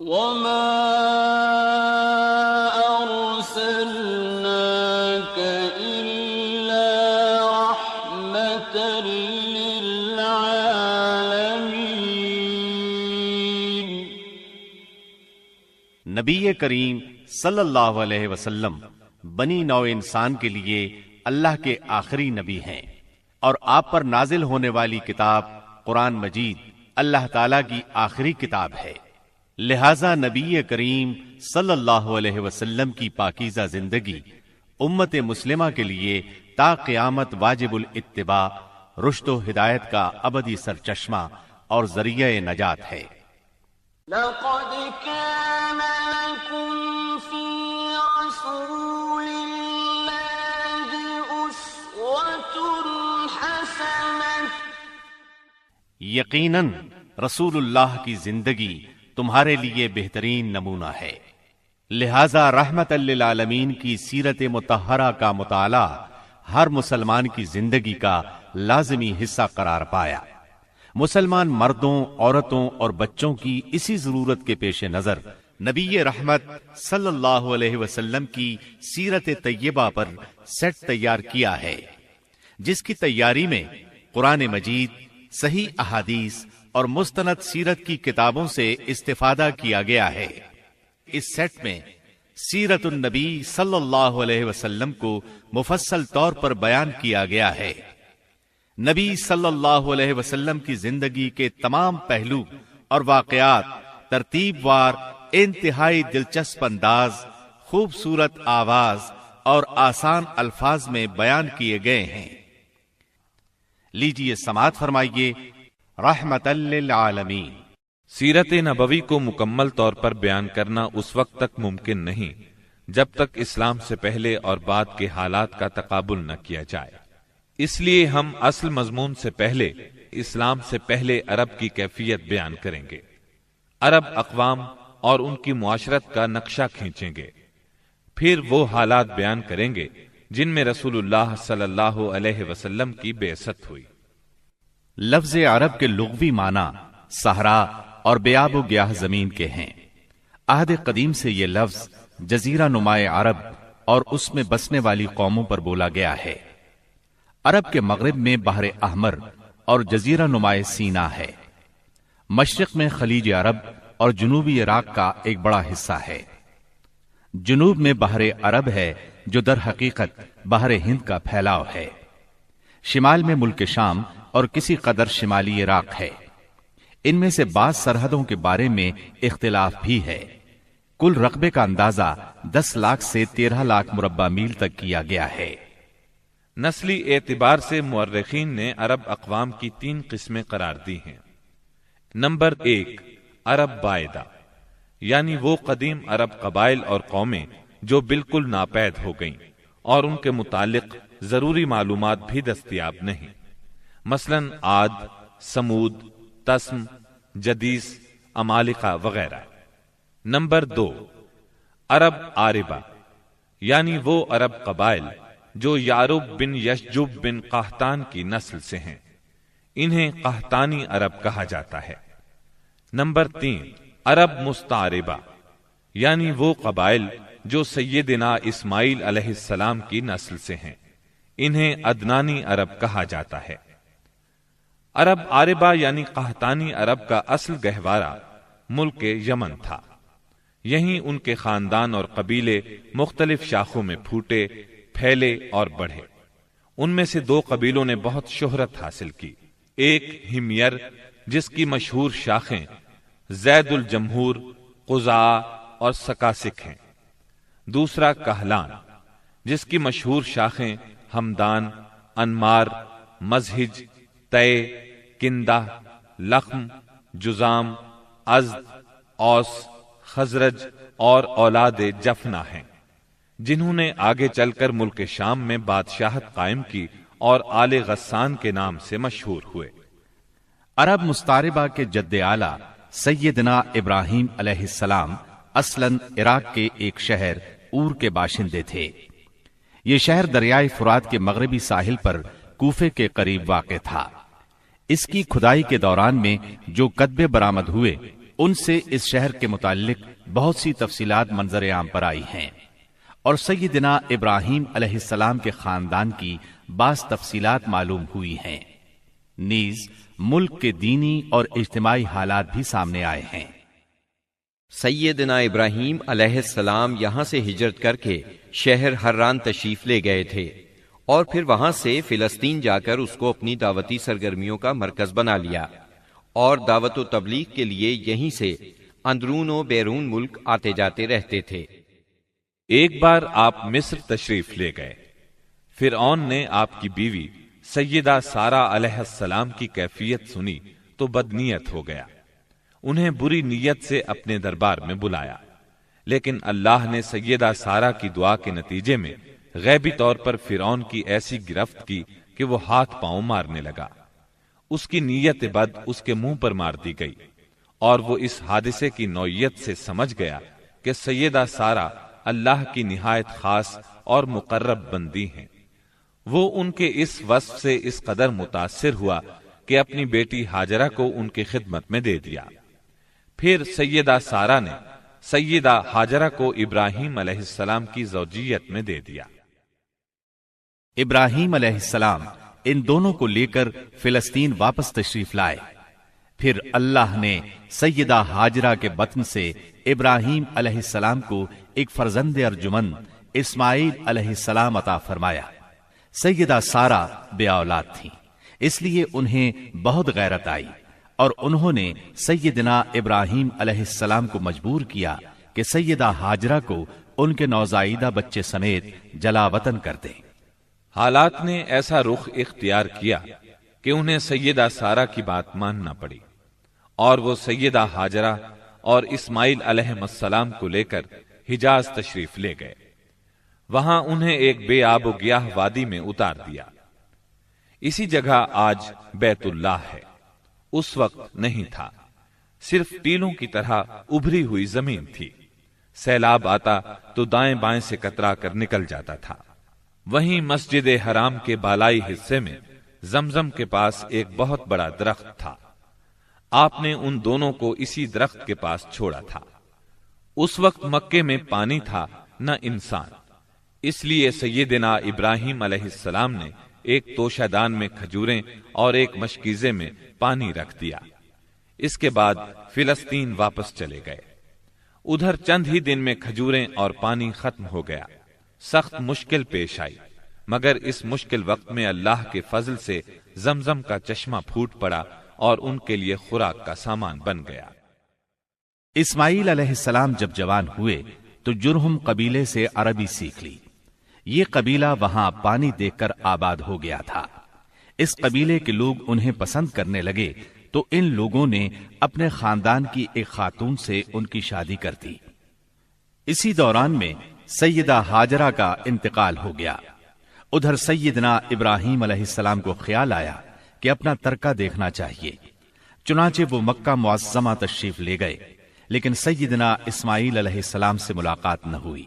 وما أرسلناك إلا رحمة للعالمين. نبی کریم صلی اللہ علیہ وسلم بنی نوع انسان کے لیے اللہ کے آخری نبی ہیں، اور آپ پر نازل ہونے والی کتاب قرآن مجید اللہ تعالیٰ کی آخری کتاب ہے. لہذا نبی کریم صلی اللہ علیہ وسلم کی پاکیزہ زندگی امت مسلمہ کے لیے تا قیامت واجب الاتباع، رشد و ہدایت کا ابدی سرچشمہ اور ذریعہ نجات ہے. لقد كان لكم في رسول الله أسوة حسنة. یقیناً رسول اللہ کی زندگی تمہارے لیے بہترین نمونہ ہے. لہذا رحمت للعالمین کی سیرت مطہرہ کا مطالعہ ہر مسلمان کی زندگی کا لازمی حصہ قرار پایا. مسلمان مردوں، عورتوں اور بچوں کی اسی ضرورت کے پیش نظر نبی رحمت صلی اللہ علیہ وسلم کی سیرت طیبہ پر سیٹ تیار کیا ہے، جس کی تیاری میں قرآن مجید، صحیح احادیث اور مستند سیرت کی کتابوں سے استفادہ کیا گیا ہے. اس سیٹ میں سیرت النبی صلی اللہ علیہ وسلم کو مفصل طور پر بیان کیا گیا ہے. نبی صلی اللہ علیہ وسلم کی زندگی کے تمام پہلو اور واقعات ترتیب وار انتہائی دلچسپ انداز، خوبصورت آواز اور آسان الفاظ میں بیان کیے گئے ہیں. لیجیے سماعت فرمائیے رحمت للعالمین. سیرت نبوی کو مکمل طور پر بیان کرنا اس وقت تک ممکن نہیں جب تک اسلام سے پہلے اور بعد کے حالات کا تقابل نہ کیا جائے. اس لیے ہم اصل مضمون سے پہلے اسلام سے پہلے عرب کی کیفیت بیان کریں گے. عرب اقوام اور ان کی معاشرت کا نقشہ کھینچیں گے. پھر وہ حالات بیان کریں گے جن میں رسول اللہ صلی اللہ علیہ وسلم کی بعثت ہوئی. لفظ عرب کے لغوی معنی صحرا اور بیاب و گیاہ زمین کے ہیں. عہد قدیم سے یہ لفظ جزیرہ نمائے عرب اور اس میں بسنے والی قوموں پر بولا گیا ہے. عرب کے مغرب میں بحر احمر اور جزیرہ نمائے سینا ہے. مشرق میں خلیج عرب اور جنوبی عراق کا ایک بڑا حصہ ہے. جنوب میں بحر عرب ہے جو در حقیقت بحر ہند کا پھیلاؤ ہے. شمال میں ملک شام اور کسی قدر شمالی عراق ہے. ان میں سے بعض سرحدوں کے بارے میں اختلاف بھی ہے. کل رقبے کا اندازہ 10 لاکھ سے 13 لاکھ مربع میل تک کیا گیا ہے. نسلی اعتبار سے مورخین نے عرب اقوام کی 3 قسمیں قرار دی ہیں. نمبر 1 عرب بائدہ، یعنی وہ قدیم عرب قبائل اور قومیں جو بالکل ناپید ہو گئیں اور ان کے متعلق ضروری معلومات بھی دستیاب نہیں، مثلا عاد، سمود، تسم، جدیس، عمالقہ وغیرہ. نمبر 2 عرب عاربہ، یعنی وہ عرب قبائل جو یعرب بن یشجب بن قحطان کی نسل سے ہیں. انہیں قحطانی عرب کہا جاتا ہے. نمبر 3 عرب مستعربہ، یعنی وہ قبائل جو سیدنا اسماعیل علیہ السلام کی نسل سے ہیں. انہیں عدنانی عرب کہا جاتا ہے. عرب عاربہ یعنی قحطانی عرب کا اصل گہوارہ ملک یمن تھا. یہیں ان کے خاندان اور قبیلے مختلف شاخوں میں پھوٹے، پھیلے اور بڑھے. ان میں سے 2 قبیلوں نے بہت شہرت حاصل کی. ایک ہمیر جس کی مشہور شاخیں زید الجمہور، قزاع اور سکاسک ہیں. دوسرا کہلان جس کی مشہور شاخیں ہمدان، انمار، مزہج، تے، کندہ، لخم، جزام، ازد، اوس، خزرج اور اولاد جفنا ہیں، جنہوں نے آگے چل کر ملک شام میں بادشاہت قائم کی اور آل غسان کے نام سے مشہور ہوئے. عرب مستعربہ کے جد اعلیٰ سیدنا ابراہیم علیہ السلام اصلاً عراق کے ایک شہر اور کے باشندے تھے. یہ شہر دریائے فرات کے مغربی ساحل پر کوفے کے قریب واقع تھا. اس کی کھدائی کے دوران میں جو کتبے برآمد ہوئے ان سے اس شہر کے متعلق بہت سی تفصیلات منظر عام پر آئی ہیں، اور سیدنا ابراہیم علیہ السلام کے خاندان کی بعض تفصیلات معلوم ہوئی ہیں، نیز ملک کے دینی اور اجتماعی حالات بھی سامنے آئے ہیں۔ سیدنا ابراہیم علیہ السلام یہاں سے ہجرت کر کے شہر حران تشریف لے گئے تھے، اور پھر وہاں سے فلسطین جا کر اس کو اپنی دعوتی سرگرمیوں کا مرکز بنا لیا، اور دعوت و تبلیغ کے لیے یہیں سے اندرون و بیرون ملک آتے جاتے رہتے تھے۔ ایک بار آپ مصر تشریف لے گئے۔ فرعون نے آپ کی بیوی سیدہ سارہ علیہ السلام کی کیفیت سنی تو بدنیت ہو گیا، انہیں بری نیت سے اپنے دربار میں بلایا، لیکن اللہ نے سیدہ سارہ کی دعا کے نتیجے میں غیبی طور پر فرعون کی ایسی گرفت کی کہ وہ ہاتھ پاؤں مارنے لگا۔ اس کی نیت بد اس کے منہ پر مار دی گئی، اور وہ اس حادثے کی نوعیت سے سمجھ گیا کہ سیدہ سارہ اللہ کی نہایت خاص اور مقرب بندی ہیں۔ وہ ان کے اس وصف سے اس قدر متاثر ہوا کہ اپنی بیٹی ہاجرہ کو ان کی خدمت میں دے دیا۔ پھر سیدہ سارہ نے سیدہ ہاجرہ کو ابراہیم علیہ السلام کی زوجیت میں دے دیا۔ ابراہیم علیہ السلام ان دونوں کو لے کر فلسطین واپس تشریف لائے۔ پھر اللہ نے سیدہ ہاجرہ کے بطن سے ابراہیم علیہ السلام کو ایک فرزند ارجمند اسماعیل علیہ السلام عطا فرمایا۔ سیدہ سارہ بے اولاد تھیں، اس لیے انہیں بہت غیرت آئی، اور انہوں نے سیدنا ابراہیم علیہ السلام کو مجبور کیا کہ سیدہ ہاجرہ کو ان کے نوزائیدہ بچے سمیت جلا وطن کر دیں۔ حالات نے ایسا رخ اختیار کیا کہ انہیں سیدہ سارہ کی بات ماننا پڑی، اور وہ سیدہ ہاجرہ اور اسماعیل علیہ السلام کو لے کر حجاز تشریف لے گئے۔ وہاں انہیں ایک بے آب و گیاہ وادی میں اتار دیا۔ اسی جگہ آج بیت اللہ ہے، اس وقت نہیں تھا، صرف ٹیلوں کی طرح ابھری ہوئی زمین تھی۔ سیلاب آتا تو دائیں بائیں سے کترا کر نکل جاتا تھا۔ وہیں مسجد حرام کے بالائی حصے میں زمزم کے پاس ایک بہت بڑا درخت تھا۔ آپ نے ان دونوں کو اسی درخت کے پاس چھوڑا تھا۔ اس وقت مکے میں پانی تھا نہ انسان، اس لیے سیدنا ابراہیم علیہ السلام نے ایک توشہ دان میں کھجوریں اور ایک مشکیزے میں پانی رکھ دیا۔ اس کے بعد فلسطین واپس چلے گئے۔ ادھر چند ہی دن میں کھجوریں اور پانی ختم ہو گیا۔ سخت مشکل پیش آئی، مگر اس مشکل وقت میں اللہ کے فضل سے زمزم کا چشمہ پھوٹ پڑا اور ان کے لیے خوراک کا سامان بن گیا۔ اسماعیل علیہ السلام جب جوان ہوئے تو جرہم قبیلے سے عربی سیکھ لی۔ یہ قبیلہ وہاں پانی دیکھ کر آباد ہو گیا تھا۔ اس قبیلے کے لوگ انہیں پسند کرنے لگے تو ان لوگوں نے اپنے خاندان کی ایک خاتون سے ان کی شادی کر دی۔ اسی دوران میں سیدہ ہاجرہ کا انتقال ہو گیا۔ ادھر سیدنا ابراہیم علیہ السلام کو خیال آیا کہ اپنا ترکہ دیکھنا چاہیے، چنانچہ وہ مکہ معظمہ تشریف لے گئے، لیکن سیدنا اسماعیل علیہ السلام سے ملاقات نہ ہوئی۔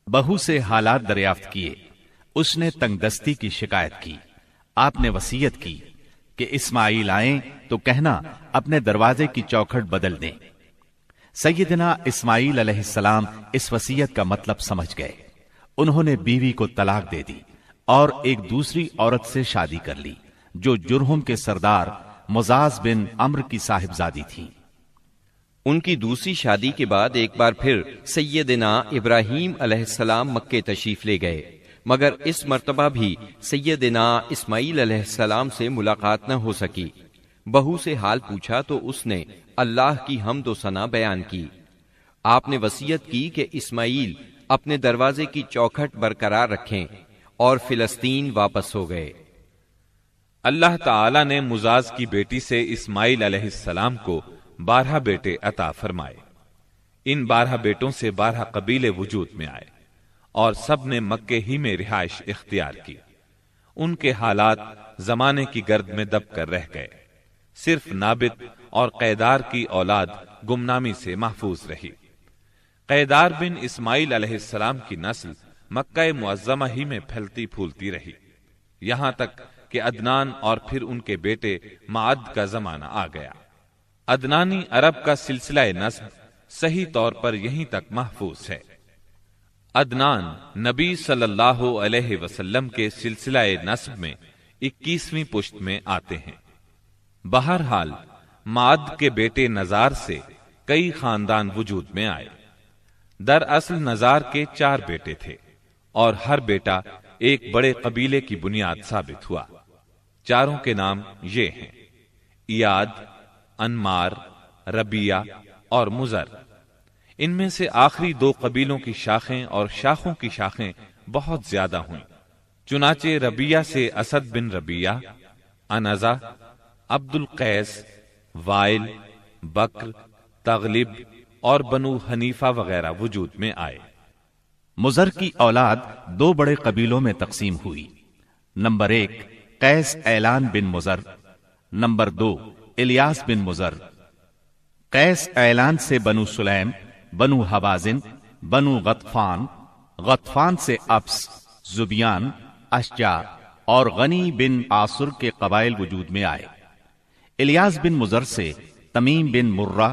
بہو سے حالات دریافت کیے، اس نے تنگ دستی کی شکایت کی۔ آپ نے وصیت کی کہ اسماعیل آئیں تو کہنا اپنے دروازے کی چوکھٹ بدل دیں۔ سیدنا اسماعیل علیہ السلام اس وصیت کا مطلب سمجھ گئے۔ انہوں نے بیوی کو طلاق دے دی اور ایک دوسری عورت سے شادی کر لی جو جرہم کے سردار مزاز بن عمرو کی صاحبزادی تھی۔ ان کی دوسری شادی کے بعد ایک بار پھر سیدنا ابراہیم علیہ السلام مکے تشریف لے گئے، مگر اس مرتبہ بھی سیدنا اسماعیل علیہ السلام سے ملاقات نہ ہو سکی۔ بہو سے حال پوچھا تو اس نے اللہ کی حمد و ثنا بیان کی۔ آپ نے وصیت کی کہ اسماعیل اپنے دروازے کی چوکھٹ برقرار رکھیں، اور فلسطین واپس ہو گئے۔ اللہ تعالی نے مزاز کی بیٹی سے اسماعیل علیہ السلام کو 12 بیٹے عطا فرمائے۔ ان 12 بیٹوں سے 12 قبیلے وجود میں آئے اور سب نے مکے ہی میں رہائش اختیار کی۔ ان کے حالات زمانے کی گرد میں دب کر رہ گئے۔ صرف نابت اور قیدار کی اولاد گمنامی سے محفوظ رہی۔ قیدار بن اسماعیل علیہ السلام کی نسل مکہ معظمہ ہی میں پھیلتی پھولتی رہی، یہاں تک کہ عدنان اور پھر ان کے بیٹے معد کا زمانہ آ گیا۔ عدنانی عرب کا سلسلہ نسب صحیح طور پر یہیں تک محفوظ ہے۔ عدنان نبی صلی اللہ علیہ وسلم کے سلسلہ نسب میں 21ویں پشت میں آتے ہیں۔ بہرحال معد کے بیٹے نزار سے کئی خاندان وجود میں آئے۔ دراصل نزار کے 4 بیٹے تھے اور ہر بیٹا ایک بڑے قبیلے کی بنیاد ثابت ہوا۔ چاروں کے نام یہ ہیں: ایاد، انمار، ربیہ اور مزر۔ ان میں سے آخری 2 قبیلوں کی شاخیں اور شاخوں کی شاخیں بہت زیادہ ہوئیں۔ چنانچہ ربیہ سے اسد بن ربیہ، انزا، عبد القیس، وائل، بکر، تغلب اور بنو حنیفہ وغیرہ وجود میں آئے۔ مزر کی اولاد 2 بڑے قبیلوں میں تقسیم ہوئی۔ نمبر 1 قیس اعلان بن مزر، نمبر 2 الیاس بن مزر۔ قیس اعلان سے بنو سلیم، بنو حوازن، بنو غطفان، غطفان سے ابس، زبیان، اشجع اور غنی بن عاصر کے قبائل وجود میں آئے۔ الیاس بن مزر سے تمیم بن مرہ،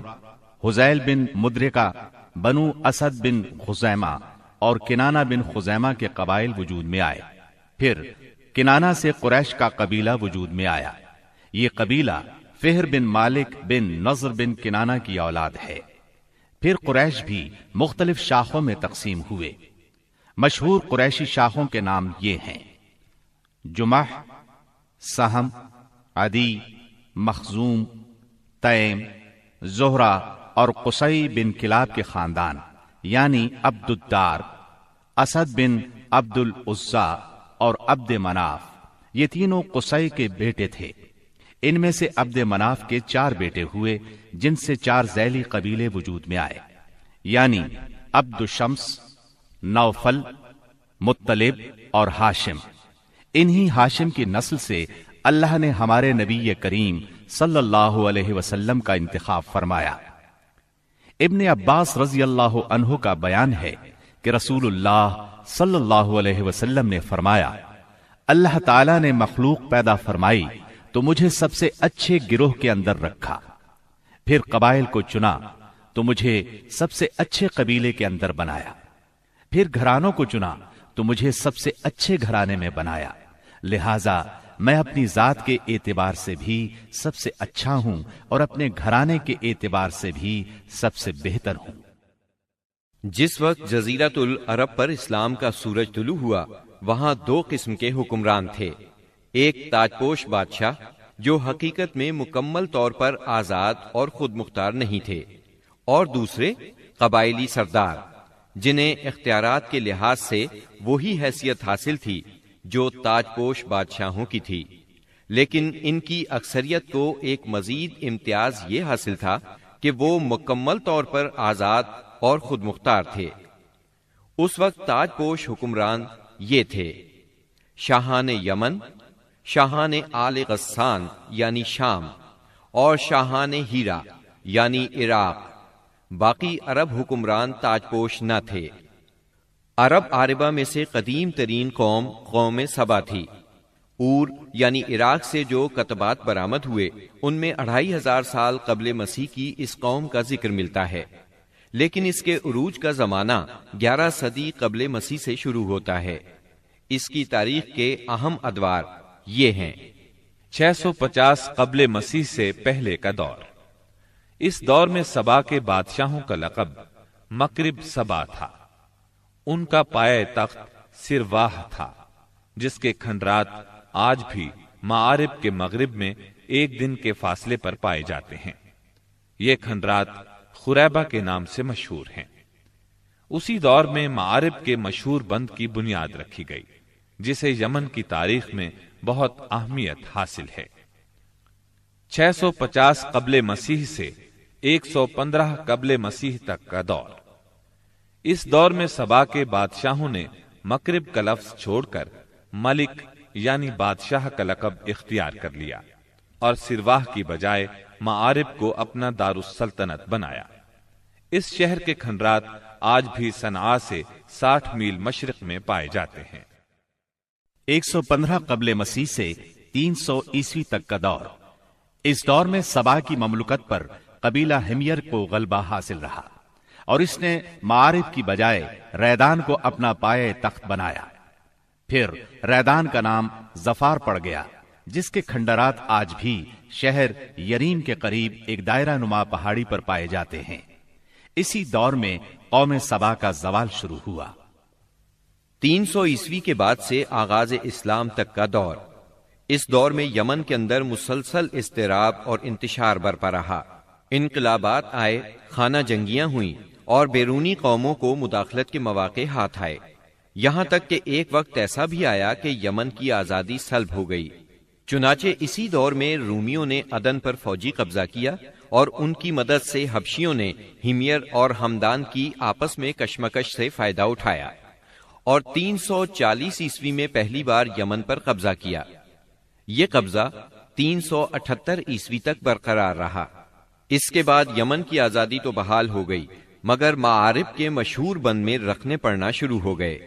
حزیل بن مدرکہ، بنو اسد بن خزیمہ اور کنانہ بن خزیمہ کے قبائل وجود میں آئے۔ پھر کنانہ سے قریش کا قبیلہ وجود میں آیا۔ یہ قبیلہ فہر بن مالک بن نضر بن کنانہ کی اولاد ہے۔ پھر قریش بھی مختلف شاخوں میں تقسیم ہوئے۔ مشہور قریشی شاخوں کے نام یہ ہیں: جمح، سہم، عدی، مخزوم، تیم، زہرہ اور قصی بن کلاب کے خاندان یعنی عبد الدار، اسد بن عبد العزا اور عبد مناف۔ یہ تینوں قصی کے بیٹے تھے۔ ان میں سے عبد مناف کے 4 بیٹے ہوئے، جن سے 4 ذیلی قبیلے وجود میں آئے، یعنی عبد شمس، نوفل، مطلب اور ہاشم۔ انہی ہاشم کی نسل سے اللہ نے ہمارے نبی کریم صلی اللہ علیہ وسلم کا انتخاب فرمایا۔ ابن عباس رضی اللہ عنہ کا بیان ہے کہ رسول اللہ صلی اللہ علیہ وسلم نے فرمایا، اللہ تعالیٰ نے مخلوق پیدا فرمائی تو مجھے سب سے اچھے گروہ کے اندر رکھا، پھر قبائل کو چنا تو مجھے سب سے اچھے قبیلے کے اندر بنایا، پھر گھرانوں کو چنا تو مجھے سب سے اچھے گھرانے میں بنایا، لہذا میں اپنی ذات کے اعتبار سے بھی سب سے اچھا ہوں اور اپنے گھرانے کے اعتبار سے بھی سب سے بہتر ہوں۔ جس وقت جزیرۃ العرب پر اسلام کا سورج طلوع ہوا، وہاں 2 قسم کے حکمران تھے۔ ایک تاجپوش بادشاہ جو حقیقت میں مکمل طور پر آزاد اور خود مختار نہیں تھے، اور دوسرے قبائلی سردار جنہیں اختیارات کے لحاظ سے وہی حیثیت حاصل تھی جو تاجپوش بادشاہوں کی تھی، لیکن ان کی اکثریت کو ایک مزید امتیاز یہ حاصل تھا کہ وہ مکمل طور پر آزاد اور خود مختار تھے۔ اس وقت تاجپوش حکمران یہ تھے: شاہان یمن، شاہان آل غسان یعنی شام، اور شاہان ہیرا یعنی عراق۔ باقی عرب حکمران تاجپوش نہ تھے۔ عرب عاربہ میں سے قدیم ترین قوم سبا تھی۔ اور یعنی عراق سے جو کتبات برآمد ہوئے، ان میں 2500 سال قبل مسیح کی اس قوم کا ذکر ملتا ہے، لیکن اس کے عروج کا زمانہ 11 صدی قبل مسیح سے شروع ہوتا ہے۔ اس کی تاریخ کے اہم ادوار یہ ہیں: 650 قبل مسیح سے پہلے کا دور۔ اس دور میں سبا کے بادشاہوں کا لقب مکرب سبا تھا۔ ان کا پایہ تخت سرواہ تھا، جس کے کھنڈرات آج بھی معارب کے مغرب میں 1 دن کے فاصلے پر پائے جاتے ہیں۔ یہ کھنڈرات خریبہ کے نام سے مشہور ہیں۔ اسی دور میں معارب کے مشہور بند کی بنیاد رکھی گئی، جسے یمن کی تاریخ میں بہت اہمیت حاصل ہے۔ 650 قبل مسیح سے 115 قبل مسیح تک کا دور۔ اس دور میں سبا کے بادشاہوں نے مکرب کا لفظ چھوڑ کر ملک یعنی بادشاہ کا لقب اختیار کر لیا اور سرواہ کی بجائے معارب کو اپنا دارالسلطنت بنایا۔ اس شہر کے کھنڈرات آج بھی صنعاء سے 60 میل مشرق میں پائے جاتے ہیں۔ 115 قبل مسیح سے 300 عیسوی تک کا دور۔ اس دور میں سبا کی مملکت پر قبیلہ ہمیر کو غلبہ حاصل رہا اور اس نے معارف کی بجائے ریدان کو اپنا پائے تخت بنایا۔ پھر ریدان کا نام ظفار پڑ گیا، جس کے کھنڈرات آج بھی شہر یریم کے قریب ایک دائرہ نما پہاڑی پر پائے جاتے ہیں۔ اسی دور میں قوم سبا کا زوال شروع ہوا۔ 300 عیسوی کے بعد سے آغاز اسلام تک کا دور، اس دور میں یمن کے اندر مسلسل اضطراب اور انتشار برپا رہا۔ انقلابات آئے، خانہ جنگیاں ہوئیں اور بیرونی قوموں کو مداخلت کے مواقع ہاتھ آئے، یہاں تک کہ ایک وقت ایسا بھی آیا کہ یمن کی آزادی سلب ہو گئی۔ چنانچہ اسی دور میں رومیوں نے عدن پر فوجی قبضہ کیا اور ان کی مدد سے حبشیوں نے ہمیر اور ہمدان کی آپس میں کشمکش سے فائدہ اٹھایا اور 340 عیسوی میں پہلی بار یمن پر قبضہ کیا۔ یہ قبضہ 378 عیسوی تک برقرار رہا۔ اس کے بعد یمن کی آزادی تو بحال ہو گئی، مگر معارف کے مشہور بند میں رکھنے پڑنا شروع ہو گئے،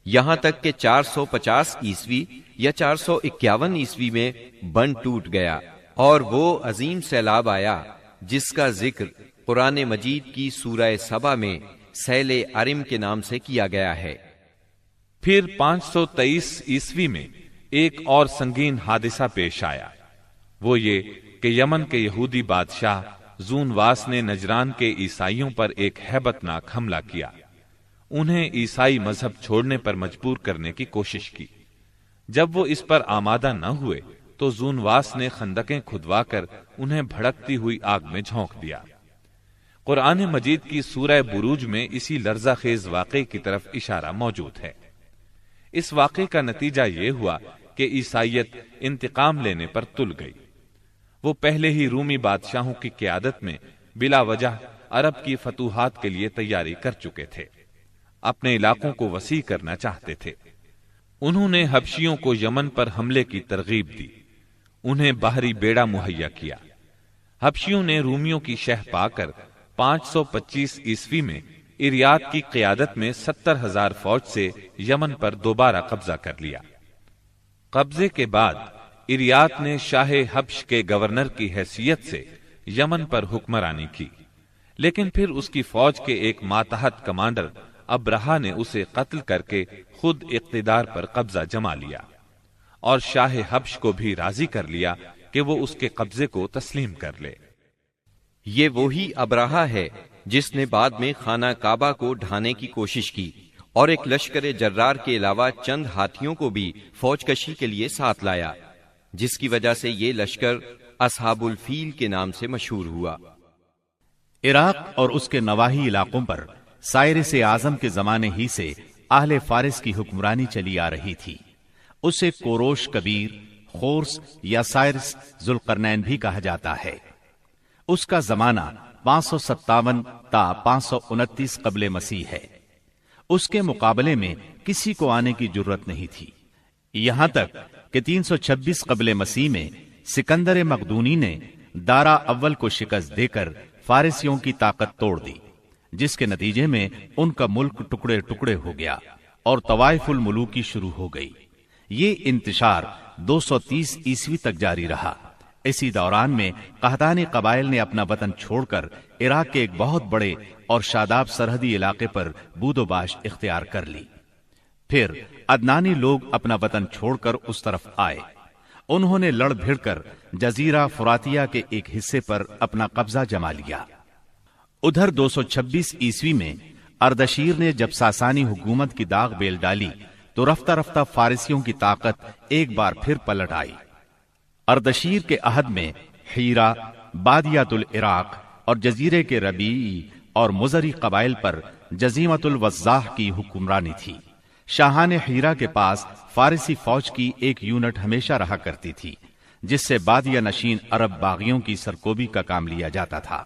یہاں تک کہ 450 عیسوی یا 451 عیسوی میں بند ٹوٹ گیا اور وہ عظیم سیلاب آیا جس کا ذکر قرآن مجید کی سورہ سبا میں سیل ارم کے نام سے کیا گیا ہے۔ پھر 523 عیسوی میں ایک اور سنگین حادثہ پیش آیا، وہ یہ کہ یمن کے یہودی بادشاہ زونواس نے نجران کے عیسائیوں پر ایک ہیبت ناک حملہ کیا، انہیں عیسائی مذہب چھوڑنے پر مجبور کرنے کی کوشش کی۔ جب وہ اس پر آمادہ نہ ہوئے تو زونواس نے خندقیں کھدوا کر انہیں بھڑکتی ہوئی آگ میں جھونک دیا۔ قرآن مجید کی سورہ بروج میں اسی لرزہ خیز واقعے کی طرف اشارہ موجود ہے۔ اس واقعے کا نتیجہ یہ ہوا کہ عیسائیت انتقام لینے پر تل گئی۔ وہ پہلے ہی رومی بادشاہوں کی قیادت میں بلا وجہ عرب کی فتوحات کے لیے تیاری کر چکے تھے، اپنے علاقوں کو وسیع کرنا چاہتے تھے۔ انہوں نے حبشیوں کو یمن پر حملے کی ترغیب دی، انہیں باہری بیڑا مہیا کیا۔ حبشیوں نے رومیوں کی شہ پا کر 525 عیسوی میں اریات کی قیادت میں 70,000 فوج سے یمن پر دوبارہ قبضہ کر لیا۔ قبضے کے بعد اریات نے شاہ حبش کے گورنر کی حیثیت سے یمن پر حکمرانی کی، لیکن پھر اس کی فوج کے ایک ماتحت کمانڈر ابرہا نے اسے قتل کر کے خود اقتدار پر قبضہ جما لیا اور شاہ حبش کو بھی راضی کر لیا کہ وہ اس کے قبضے کو تسلیم کر لے۔ یہ وہی ابرہا ہے جس نے بعد میں خانہ کعبہ کو ڈھانے کی کوشش کی اور ایک لشکر جرار کے علاوہ چند ہاتھیوں کو بھی فوج کشی کے لیے ساتھ لایا، جس کی وجہ سے یہ لشکر اصحاب الفیل کے نام سے مشہور ہوا۔ عراق اور اس کے نواحی علاقوں پر سائرس اعظم کے زمانے ہی سے اہل فارس کی حکمرانی چلی آ رہی تھی۔ اسے کوروش کبیر، خورس یا سائرس ذوالقرنین بھی کہا جاتا ہے۔ اس کا زمانہ 557 تا 529 قبل مسیح ہے۔ اس کے مقابلے میں کسی کو آنے کی جرت نہیں تھی، یہاں تک کہ 326 قبل مسیح میں سکندر مقدونی نے دارا اول کو شکست دے کر فارسیوں کی طاقت توڑ دی، جس کے نتیجے میں ان کا ملک ٹکڑے ٹکڑے ہو گیا اور طوائف الملوکی شروع ہو گئی۔ یہ انتشار 230 عیسوی تک جاری رہا۔ اسی دوران میں قحطانی قبائل نے اپنا وطن چھوڑ کر عراق کے ایک بہت بڑے اور شاداب سرحدی علاقے پر بود و باش اختیار کر لی۔ پھر عدنانی لوگ اپنا وطن چھوڑ کر اس طرف آئے، انہوں نے لڑ بھیڑ کر جزیرہ فراتیہ کے ایک حصے پر اپنا قبضہ جما لیا۔ ادھر 226 عیسوی میں اردشیر نے جب ساسانی حکومت کی داغ بیل ڈالی تو رفتہ رفتہ فارسیوں کی طاقت ایک بار پھر پلٹ آئی۔ اردشیر کے عہد میں حیرہ، بادیات العراق اور جزیرے کے ربیعی اور مزری قبائل پر جزیمت الوضاح کی حکمرانی تھی۔ شاہان حیرہ کے پاس فارسی فوج کی ایک یونٹ ہمیشہ رہا کرتی تھی، جس سے بادیہ نشین عرب باغیوں کی سرکوبی کا کام لیا جاتا تھا۔